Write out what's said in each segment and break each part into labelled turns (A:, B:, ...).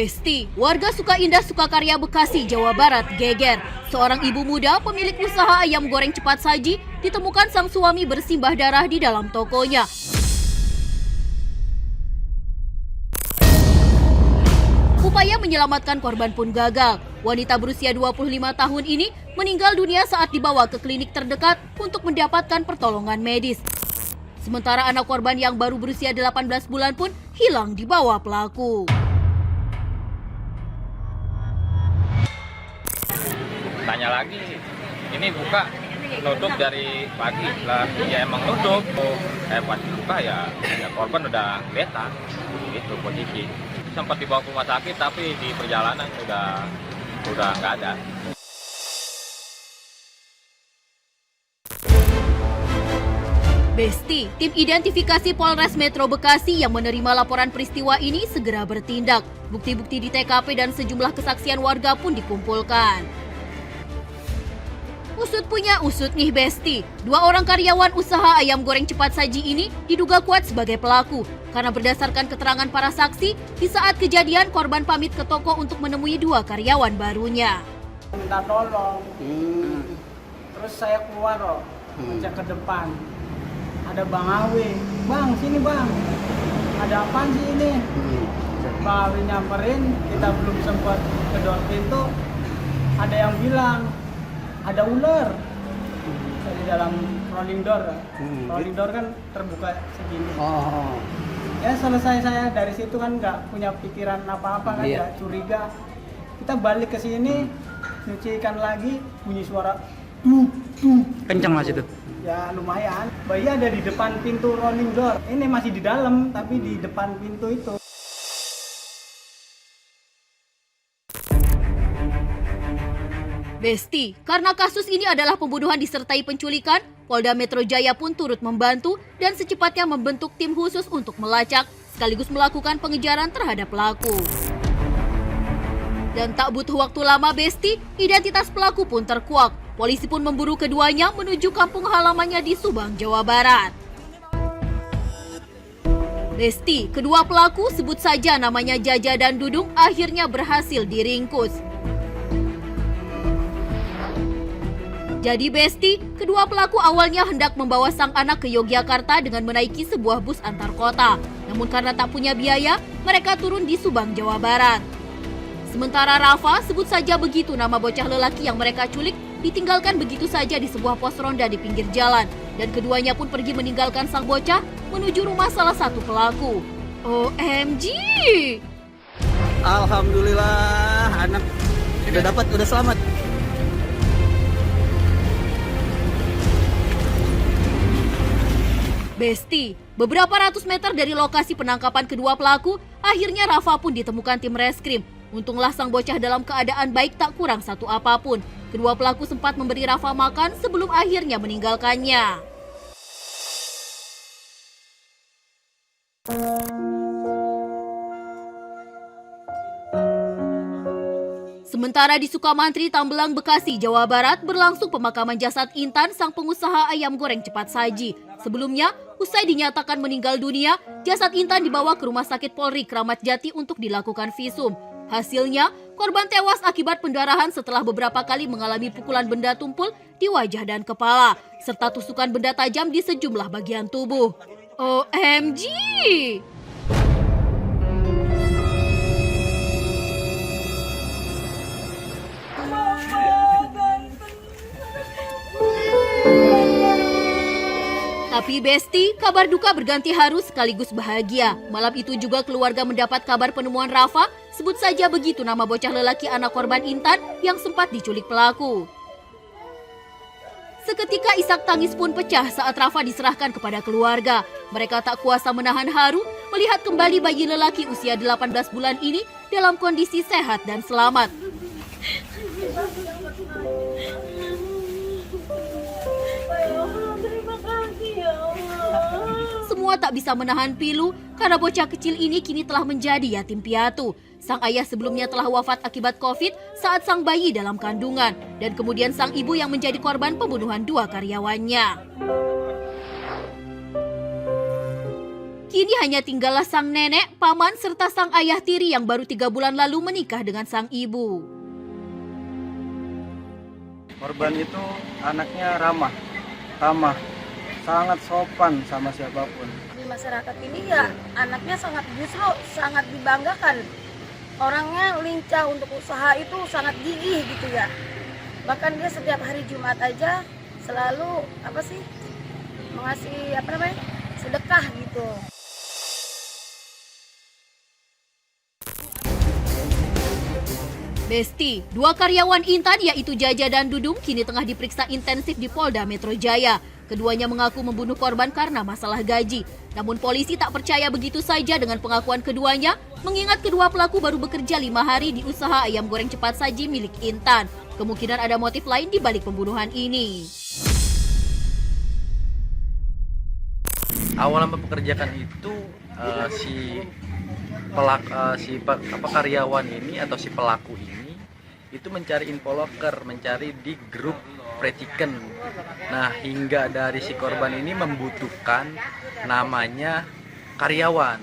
A: Besti, warga Sukaindah Sukakarya Bekasi, Jawa Barat geger. Seorang ibu muda pemilik usaha ayam goreng cepat saji ditemukan sang suami bersimbah darah di dalam tokonya. Upaya menyelamatkan korban pun gagal. Wanita berusia 25 tahun ini meninggal dunia saat dibawa ke klinik terdekat untuk mendapatkan pertolongan medis. Sementara anak korban yang baru berusia 18 bulan pun hilang di bawah pelaku.
B: Tanya lagi, ini buka nutup dari pagi lah, ya emang nutup. Pas buka ya korban udah kelihatan, itu posisi. Sempat dibawa ke rumah sakit tapi di perjalanan udah nggak ada.
A: Besti, tim identifikasi Polres Metro Bekasi yang menerima laporan peristiwa ini segera bertindak. Bukti-bukti di TKP dan sejumlah kesaksian warga pun dikumpulkan. Usut punya usut nih Besti. Dua orang karyawan usaha ayam goreng cepat saji ini diduga kuat sebagai pelaku. Karena berdasarkan keterangan para saksi, di saat kejadian korban pamit ke toko untuk menemui dua karyawan barunya.
C: Minta tolong. Terus saya keluar ngecek ke depan. Ada Bang Awi. Bang, sini Bang. Ada apaan sih ini? Bang Awi nyamperin, kita belum sempat kedor pintu. Ada yang bilang, ada ular di dalam rolling door. Rolling door kan terbuka segini. Ya selesai saya dari situ kan nggak punya pikiran apa-apa kan, nggak curiga. Kita balik ke sini, nyuci ikan lagi, bunyi suara
D: kencang mas itu?
C: Ya lumayan. Bayi ada di depan pintu rolling door. Ini masih di dalam tapi di depan pintu itu.
A: Besti, karena kasus ini adalah pembunuhan disertai penculikan, Polda Metro Jaya pun turut membantu dan secepatnya membentuk tim khusus untuk melacak sekaligus melakukan pengejaran terhadap pelaku. Dan tak butuh waktu lama Besti, identitas pelaku pun terkuak. Polisi pun memburu keduanya menuju kampung halamannya di Subang, Jawa Barat. Besti, kedua pelaku sebut saja namanya Jaja dan Dudung akhirnya berhasil diringkus. Jadi Besti, kedua pelaku awalnya hendak membawa sang anak ke Yogyakarta dengan menaiki sebuah bus antar kota. Namun karena tak punya biaya, mereka turun di Subang, Jawa Barat. Sementara Rafa, sebut saja begitu nama bocah lelaki yang mereka culik, ditinggalkan begitu saja di sebuah pos ronda di pinggir jalan. Dan keduanya pun pergi meninggalkan sang bocah menuju rumah salah satu pelaku. OMG!
D: Alhamdulillah, anak udah dapat, udah selamat.
A: Besti, beberapa ratus meter dari lokasi penangkapan kedua pelaku, akhirnya Rafa pun ditemukan tim reskrim. Untunglah sang bocah dalam keadaan baik tak kurang satu apapun. Kedua pelaku sempat memberi Rafa makan sebelum akhirnya meninggalkannya. Sementara di Sukamantri, Tambelang, Bekasi, Jawa Barat berlangsung pemakaman jasad Intan, sang pengusaha ayam goreng cepat saji. Sebelumnya, usai dinyatakan meninggal dunia, jasad Intan dibawa ke Rumah Sakit Polri Kramat Jati untuk dilakukan visum. Hasilnya, korban tewas akibat pendarahan setelah beberapa kali mengalami pukulan benda tumpul di wajah dan kepala, serta tusukan benda tajam di sejumlah bagian tubuh. OMG! Tapi Besti, kabar duka berganti haru sekaligus bahagia. Malam itu juga keluarga mendapat kabar penemuan Rafa, sebut saja begitu nama bocah lelaki anak korban Intan yang sempat diculik pelaku. Seketika isak tangis pun pecah saat Rafa diserahkan kepada keluarga. Mereka tak kuasa menahan haru melihat kembali bayi lelaki usia 18 bulan ini dalam kondisi sehat dan selamat. Semua tak bisa menahan pilu karena bocah kecil ini kini telah menjadi yatim piatu. Sang ayah sebelumnya telah wafat akibat COVID saat sang bayi dalam kandungan. Dan kemudian sang ibu yang menjadi korban pembunuhan dua karyawannya. Kini hanya tinggallah sang nenek, paman, serta sang ayah tiri yang baru 3 bulan lalu menikah dengan sang ibu.
C: Korban itu anaknya ramah, tamah, sangat sopan sama siapapun.
E: Di masyarakat ini ya anaknya justru sangat dibanggakan. Orangnya lincah untuk usaha itu sangat gigih gitu ya. Bahkan dia setiap hari Jumat aja selalu mengasih sedekah gitu.
A: Besti, 2 karyawan Intan yaitu Jaja dan Dudung kini tengah diperiksa intensif di Polda Metro Jaya. Keduanya mengaku membunuh korban karena masalah gaji. Namun polisi tak percaya begitu saja dengan pengakuan keduanya, mengingat kedua pelaku baru bekerja 5 hari di usaha ayam goreng cepat saji milik Intan. Kemungkinan ada motif lain di balik pembunuhan ini.
F: Awal mempekerjakan itu karyawan ini atau si pelaku ini itu mencari info loker, mencari di grup Pretiken. Nah, hingga dari si korban ini membutuhkan namanya karyawan.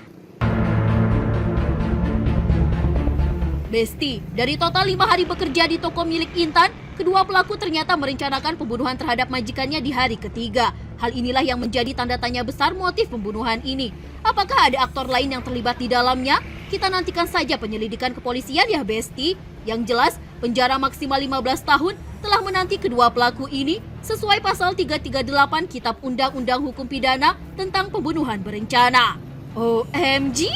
A: Besti, dari total 5 hari bekerja di toko milik Intan, kedua pelaku ternyata merencanakan pembunuhan terhadap majikannya di hari ketiga. Hal inilah yang menjadi tanda tanya besar motif pembunuhan ini. Apakah ada aktor lain yang terlibat di dalamnya? Kita nantikan saja penyelidikan kepolisian ya Besti. Yang jelas, penjara maksimal 15 tahun telah menanti kedua pelaku ini sesuai pasal 338 Kitab Undang-Undang Hukum Pidana tentang pembunuhan berencana. OMG!